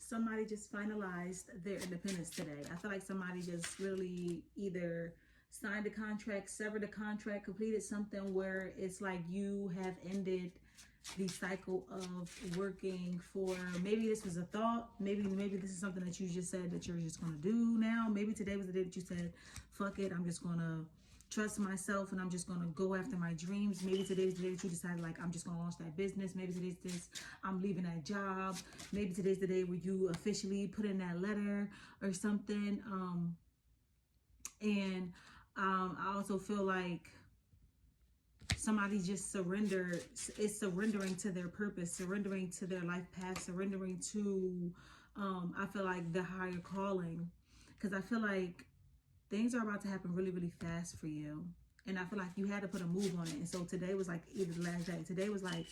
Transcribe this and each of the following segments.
somebody just finalized their independence today. I feel like somebody just really either signed a contract, severed a contract, completed something where it's like you have ended the cycle of working for, maybe this was a thought, maybe this is something that you just said that you're just gonna do now. Maybe today was the day that you said, fuck it, I'm just gonna trust myself and I'm just gonna go after my dreams. Maybe today's the day that you decided, like, I'm just gonna launch that business. Maybe today's this, I'm leaving that job. Maybe today's the day where you officially put in that letter or something. I also feel like somebody just is surrendering to their purpose, surrendering to their life path, surrendering to I feel like the higher calling, because I feel like things are about to happen really, really fast for you. And I feel like you had to put a move on it. And so today was like either the last day. Today was like,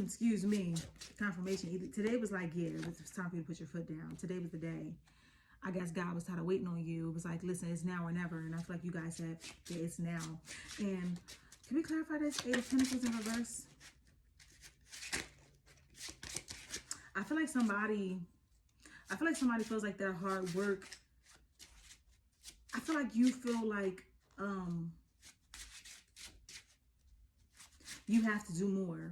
excuse me, confirmation. Today was like, yeah, it's time for you to put your foot down. Today was the day. I guess God was tired of waiting on you. It was like, listen, it's now or never. And I feel like you guys said, yeah, it's now. And can we clarify this? Eight of Pentacles in reverse. I feel like somebody feels like their hard work. I feel like you feel like you have to do more.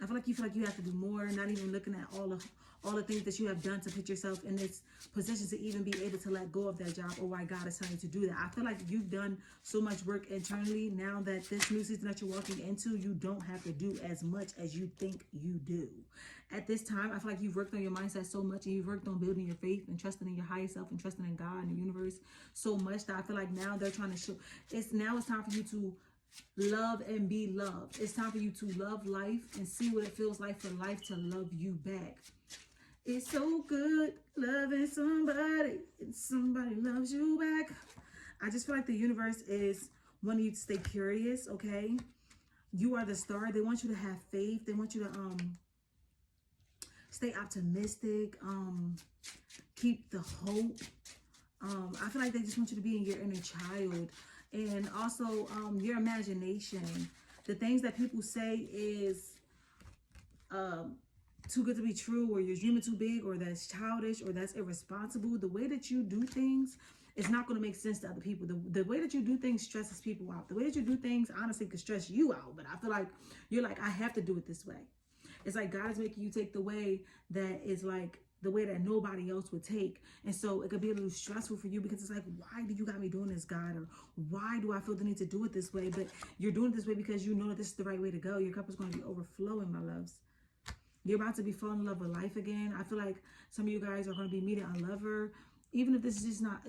I feel like you have to do more, not even looking at all the things that you have done to put yourself in this position to even be able to let go of that job, or why God is telling you to do that. I feel like you've done so much work internally. Now that this new season that you're walking into, you don't have to do as much as you think you do. At this time, I feel like you've worked on your mindset so much, and you've worked on building your faith and trusting in your higher self and trusting in God and the universe so much that I feel like now they're trying to show, it's time for you to love and be loved. It's time for you to love life and see what it feels like for life to love you back. It's so good loving somebody and somebody loves you back. I just feel like the universe is wanting you to stay curious, okay? You are the star. They want you to have faith. They want you to stay optimistic. Keep the hope. I feel like they just want you to be in your inner child. And also your imagination. The things that people say is too good to be true, or you're dreaming too big, or that's childish, or that's irresponsible. The way that you do things is not going to make sense to other people. The way that you do things stresses people out. The way that you do things honestly could stress you out. But I feel like you're like, I have to do it this way. It's like God is making you take the way that is like the way that nobody else would take. And so it could be a little stressful for you, because it's like, why do you got me doing this, God? Or why do I feel the need to do it this way? But you're doing it this way because you know that this is the right way to go. Your cup is going to be overflowing, my loves. You're about to be falling in love with life again. I feel like some of you guys are going to be meeting a lover. Even if this is not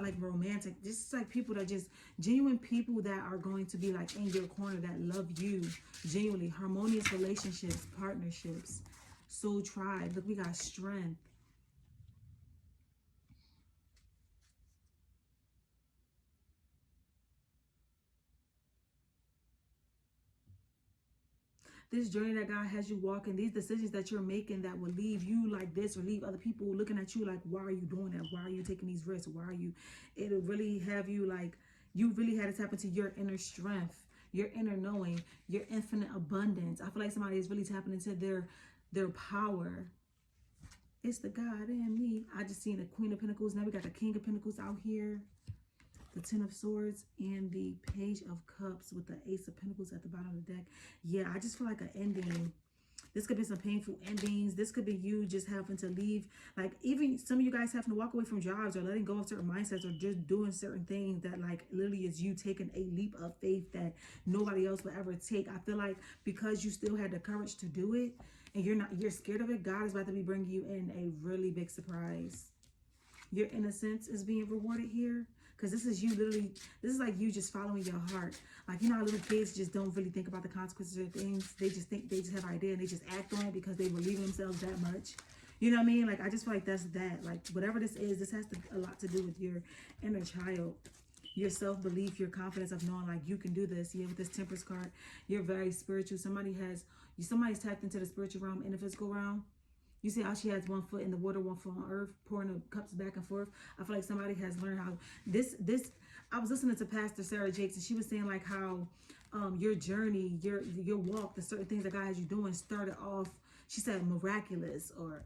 like romantic, just like people that just genuine people that are going to be like in your corner, that love you genuinely. Harmonious relationships, partnerships, soul tribe. Look, we got strength. This journey that God has you walking, these decisions that you're making that will leave you like this, or leave other people looking at you like, why are you doing that? Why are you taking these risks? Why are you? It'll really have you like, you really had to tap into your inner strength, your inner knowing, your infinite abundance. I feel like somebody is really tapping into their power. It's the God in me. I just seen the Queen of Pentacles. Now we got the King of Pentacles out here. The Ten of Swords and the Page of Cups with the Ace of Pentacles at the bottom of the deck. Yeah, I just feel like an ending. This could be some painful endings. This could be you just having to leave. Like, even some of you guys having to walk away from jobs, or letting go of certain mindsets, or just doing certain things that like literally is you taking a leap of faith that nobody else will ever take. I feel like because you still had the courage to do it, and you're scared of it, God is about to be bringing you in a really big surprise. Your innocence is being rewarded here. Because this is you literally, this is like you just following your heart. Like, you know how little kids just don't really think about the consequences of things. They just think, they just have an idea and they just act on it because they believe in themselves that much. You know what I mean? Like, I just feel like that's that. Like, whatever this is, this has a lot to do with your inner child. Your self-belief, your confidence of knowing like you can do this. Yeah, with this Temperance card, you're very spiritual. Somebody's tapped into the spiritual realm and the physical realm. You see how she has one foot in the water, one foot on earth, pouring the cups back and forth. I feel like somebody has learned how this. I was listening to Pastor Sarah Jakes, and she was saying like how your journey, your walk, the certain things that God has you doing started off she said miraculous, or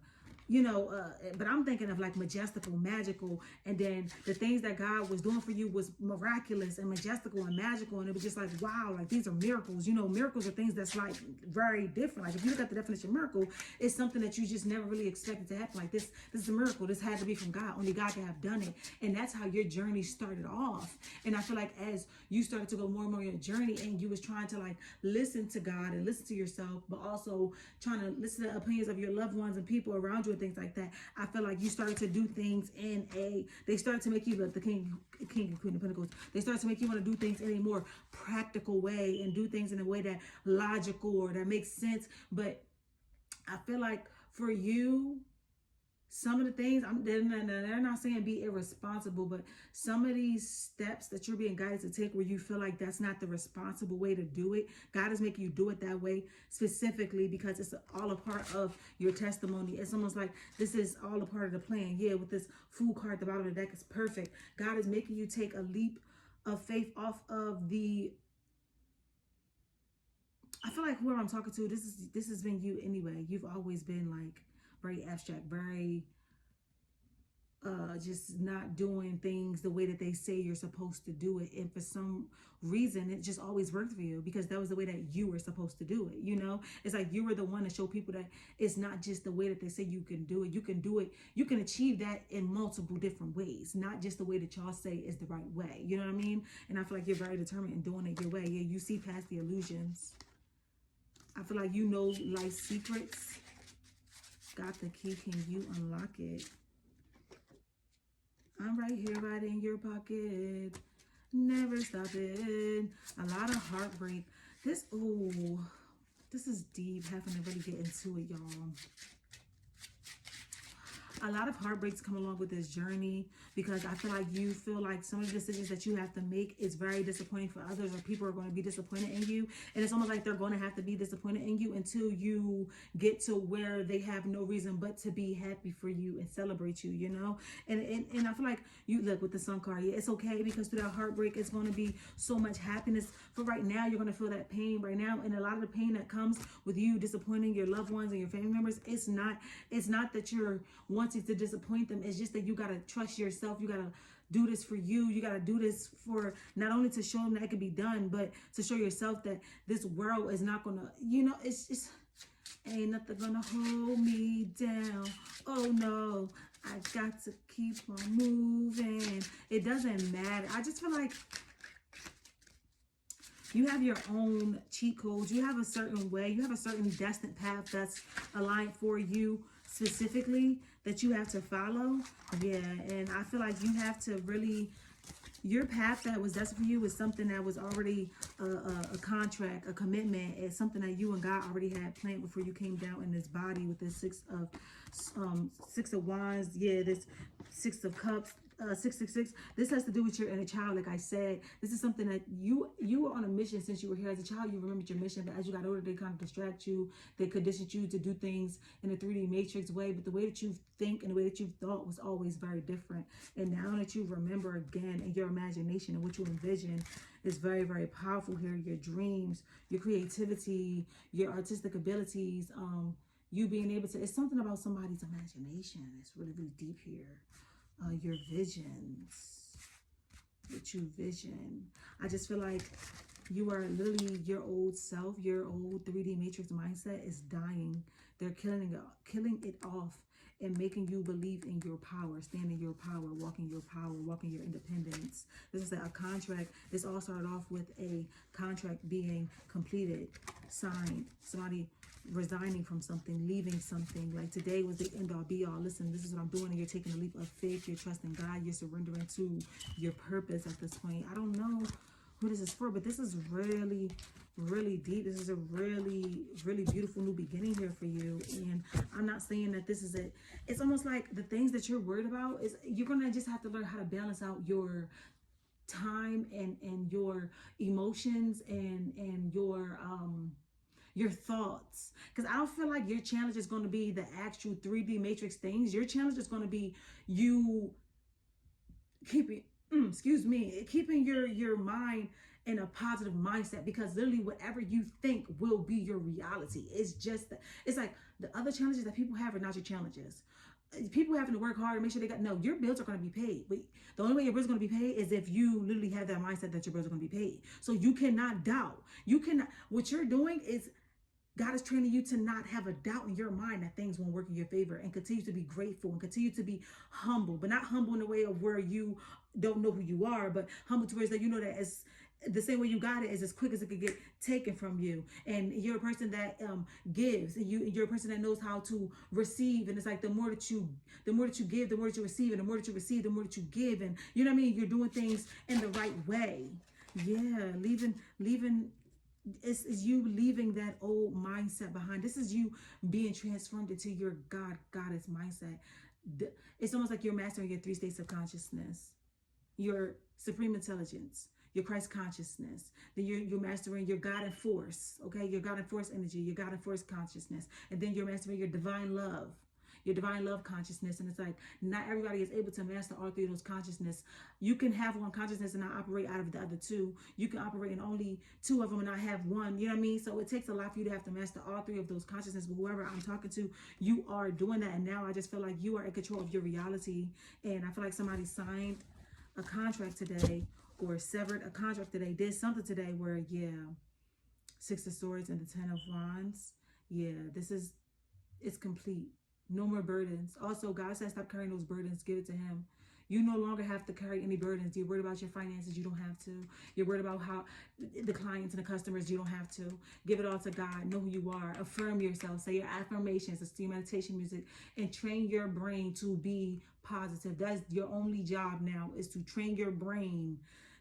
but I'm thinking of like majestical, magical, and then the things that God was doing for you was miraculous and majestical and magical, and it was just like, wow, like these are miracles. Miracles are things that's like very different. Like if you look at the definition of miracle, it's something that you just never really expected to happen. Like this is a miracle. This had to be from God. Only God can have done it, and that's how your journey started off. And I feel like as you started to go more and more on your journey, and you was trying to like listen to God and listen to yourself, but also trying to listen to opinions of your loved ones and people around you, things like that, I feel like you started to do things they started to make you the king and queen of pentacles. They started to make you want to do things in a more practical way and do things in a way that logical or that makes sense. But I feel like for you, some of the things, they're not saying be irresponsible, but some of these steps that you're being guided to take where you feel like that's not the responsible way to do it, God is making you do it that way specifically because it's all a part of your testimony. It's almost like this is all a part of the plan. Yeah, with this Fool card at the bottom of the deck is perfect. God is making you take a leap of faith off of the... I feel like whoever I'm talking to, this has been you anyway. You've always been like very abstract, very just not doing things the way that they say you're supposed to do it. And for some reason, it just always worked for you because that was the way that you were supposed to do it. It's like you were the one to show people that it's not just the way that they say you can do it. You can do it. You can achieve that in multiple different ways, not just the way that y'all say is the right way. You know what I mean? And I feel like you're very determined in doing it your way. Yeah, you see past the illusions. I feel like you know life's secrets. Got the key, can you unlock it? I'm right here, right in your pocket. Never stop it. A lot of heartbreak. This is deep, having to really get into it, y'all. A lot of heartbreaks come along with this journey because I feel like you feel like some of the decisions that you have to make is very disappointing for others, or people are going to be disappointed in you. And it's almost like they're going to have to be disappointed in you until you get to where they have no reason but to be happy for you and celebrate you, And I feel like you look with the Sun card. Yeah, it's okay because through that heartbreak, it's going to be so much happiness. For right now, you're going to feel that pain right now. And a lot of the pain that comes with you disappointing your loved ones and your family members, it's not that you're wanting to disappoint them. It's just that you got to trust yourself. You got to do this for you. You got to do this for not only to show them that it can be done, but to show yourself that this world is not going to, it's ain't nothing gonna hold me down. Oh no, I got to keep on moving. It doesn't matter. I just feel like you have your own cheat codes. You have a certain way. You have a certain destined path that's aligned for you specifically that you have to follow. Yeah, and I feel like you have to really... Your path that was destined for you is something that was already a contract, a commitment. It's something that you and God already had planned before you came down in this body with this Six of Wands. Yeah, this Six of Cups. 666. This has to do with your inner child. Like I said, this is something that you were on a mission since you were here as a child. You remembered your mission, but as you got older, they kind of distract you. They conditioned you to do things in a 3D matrix way, but the way that you think and the way that you thought was always very different. And now that you remember again, and your imagination and what you envision is very, very powerful here. Your dreams, your creativity, your artistic abilities, you being able to... It's something about somebody's imagination. It's really, really deep here. Your visions, what you vision. I just feel like you are literally your old self, your old 3D matrix mindset is dying. They're killing it off and making you believe in your power, stand in your power, walking your power, walking your independence. This is a contract. This all started off with a contract being completed, signed, somebody resigning from something, leaving something. Like today was the end all be all. Listen, this is what I'm doing, and you're taking a leap of faith. You're trusting God. You're surrendering to your purpose at this point. I don't know who this is for, but this is really, really deep. This is a really, really beautiful new beginning here for you. And I'm not saying that this is it. It's almost like the things that you're worried about is you're gonna just have to learn how to balance out your time and your emotions and your thoughts, because I don't feel like your challenge is going to be the actual 3D matrix things. Your challenge is going to be you keeping keeping your mind in a positive mindset, because literally whatever you think will be your reality. It's just that it's like the other challenges that people have are not your challenges. People having to work hard and make sure they got, no, your bills are going to be paid, but the only way your bills are going to be paid is if you literally have that mindset that your bills are going to be paid. So you cannot doubt. You cannot, what you're doing is God is training you to not have a doubt in your mind that things won't work in your favor, and continue to be grateful and continue to be humble, but not humble in the way of where you don't know who you are, but humble to where that you know that as the same way you got it is as quick as it could get taken from you. And you're a person that gives, and you're a person that knows how to receive. And it's like the more that you give, the more that you receive, and the more that you receive, the more that you give. And you know what I mean? You're doing things in the right way. Yeah, leaving is you leaving that old mindset behind. This is you being transformed into your goddess mindset. It's almost like you're mastering your 3 states of consciousness, your supreme intelligence, your Christ consciousness. Then you're mastering your God and force, okay? Your God and force energy, your God and force consciousness. And then you're mastering your divine love consciousness. And it's like, not everybody is able to master all 3 of those consciousness. You can have one consciousness and not operate out of the other 2. You can operate in only 2 of them and not have one. You know what I mean? So it takes a lot for you to have to master all 3 of those consciousness. But whoever I'm talking to, you are doing that. And now I just feel like you are in control of your reality. And I feel like somebody signed a contract today, or severed a contract today, did something today where, yeah, 6 of Swords and the 10 of Wands. Yeah, it's complete. No more burdens. Also, God says stop carrying those burdens. Give it to him. You no longer have to carry any burdens. You're worried about your finances. You don't have to. You're worried about how the clients and the customers. You don't have to. Give it all to God. Know who you are. Affirm yourself. Say your affirmations. Listen to your meditation music. And train your brain to be positive. That's your only job now, is to train your brain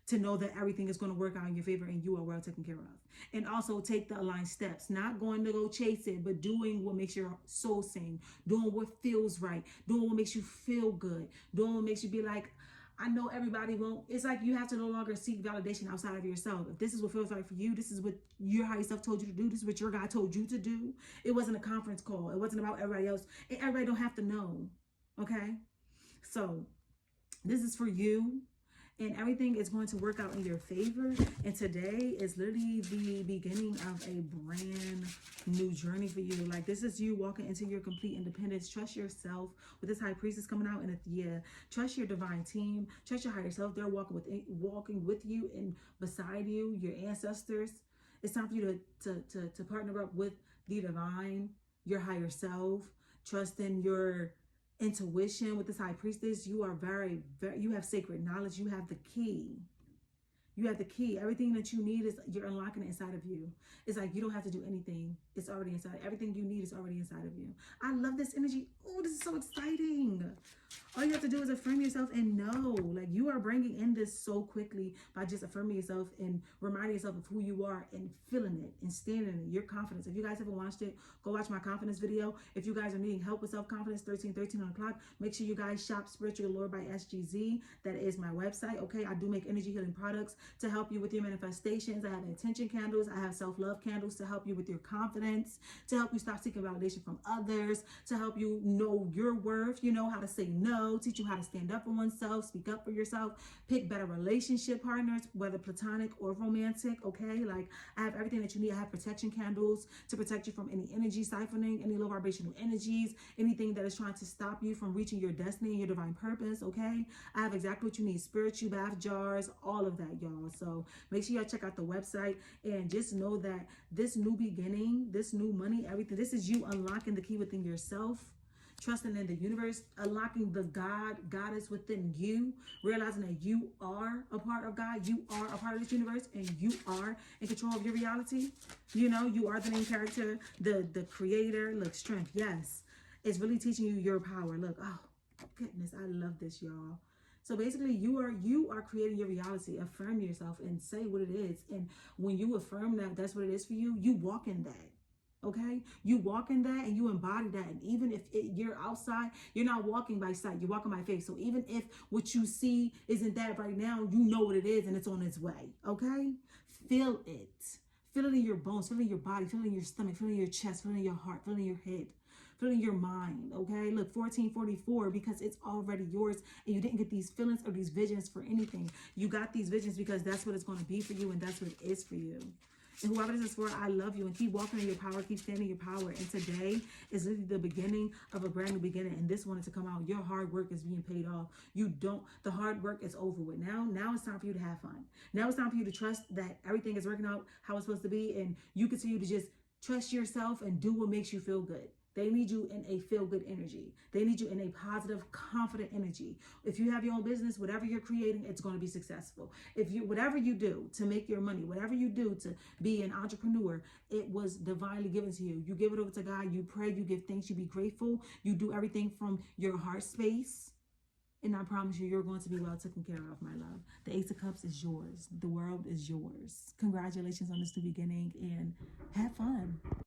to know that everything is going to work out in your favor and you are well taken care of. And also take the aligned steps, not going to go chase it, but doing what makes your soul sing, doing what feels right, doing what makes you feel good, doing what makes you be like, I know everybody won't. It's like you have to no longer seek validation outside of yourself. If this is what feels right for you, this is what your higher self told you to do, this is what your God told you to do. It wasn't a conference call. It wasn't about everybody else. And everybody don't have to know, okay? So this is for you. And everything is going to work out in your favor. And today is literally the beginning of a brand new journey for you. Like, this is you walking into your complete independence. Trust yourself. With this High Priestess coming out, and trust your divine team. Trust your higher self. They're walking with you and beside you, your ancestors. It's time for you to partner up with the divine, your higher self. Trust in your intuition. With this High Priestess, you are very, you have sacred knowledge. You have the key. You have the key. Everything that you need is, you're unlocking it inside of you. It's like you don't have to do anything. It's already inside. Everything you need is already inside of you. I love this energy. Oh, this is so exciting. All you have to do is affirm yourself and know, like, you are bringing in this so quickly by just affirming yourself and reminding yourself of who you are and feeling it and standing in it. Your confidence. If you guys haven't watched it, go watch my confidence video. If you guys are needing help with self-confidence, 1313 on the clock, make sure you guys shop Spiritual Lore by SGZ. That is my website. Okay, I do make energy healing products to help you with your manifestations. I have intention candles. I have self-love candles to help you with your confidence, to help you stop seeking validation from others, to help you know your worth, you know how to say no, teach you how to stand up for oneself, speak up for yourself, pick better relationship partners, whether platonic or romantic. Okay, like, I have everything that you need. I have protection candles to protect you from any energy siphoning, any low vibrational energies, anything that is trying to stop you from reaching your destiny and your divine purpose. Okay, I have exactly what you need. Spiritual bath jars, all of that, y'all. So make sure y'all check out the website, and just know that this new beginning, this new money, everything, this is you unlocking the key within yourself, trusting in the universe, unlocking the goddess within you, realizing that you are a part of God, you are a part of this universe, and you are in control of your reality. You know, you are the main character, the creator. Look, strength, yes. It's really teaching you your power. Look, oh goodness, I love this, y'all. So basically, you are creating your reality. Affirm yourself and say what it is. And when you affirm that that's what it is for you, you walk in that. Okay, you walk in that and you embody that. And even if you're outside, you're not walking by sight, you're walking by faith. So even if what you see isn't that right now, you know what it is and it's on its way. Okay, feel it. Feel it in your bones, feel it in your body, feel it in your stomach, feel it in your chest, feel it in your heart, feel it in your head. filling your mind. Okay, look, 1444, because it's already yours, and you didn't get these feelings or these visions for anything. You got these visions because that's what it's going to be for you, and that's what it is for you. And whoever this is for, I love you, and keep walking in your power, keep standing in your power. And today is literally the beginning of a brand new beginning, and this wanted to come out. Your hard work is being paid off. The hard work is over with. Now it's time for you to have fun. Now it's time for you to trust that everything is working out how it's supposed to be, and you continue to just trust yourself and do what makes you feel good. They need you in a feel-good energy. They need you in a positive, confident energy. If you have your own business, whatever you're creating, it's going to be successful. Whatever you do to make your money, whatever you do to be an entrepreneur, it was divinely given to you. You give it over to God, you pray, you give thanks, you be grateful, you do everything from your heart space. And I promise you're going to be well taken care of, my love. The Ace of Cups is yours. The world is yours. Congratulations on this new beginning, and have fun.